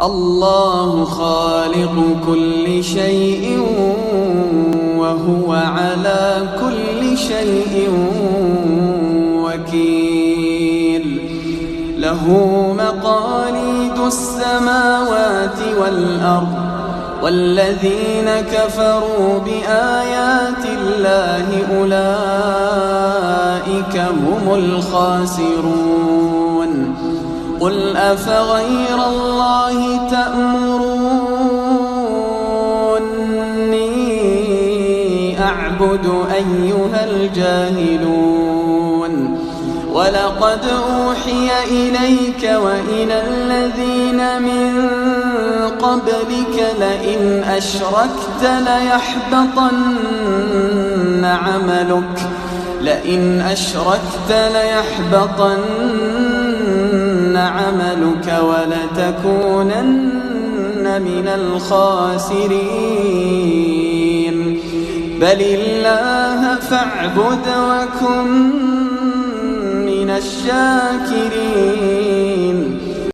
الله خالق كل شيء وهو على كل شيء وكيل. له مقاليد السماوات والأرض، والذين كفروا بآيات الله أولئك هم الخاسرون. قل أفغير الله تأمروني أعبد أيها الجاهلون؟ ولقد أوحي إليك وإلى الذين من قبلك لئن أشركت ليحبطن عملك ولتكونن من الخاسرين. بل الله فاعبد وكن من الشاكرين.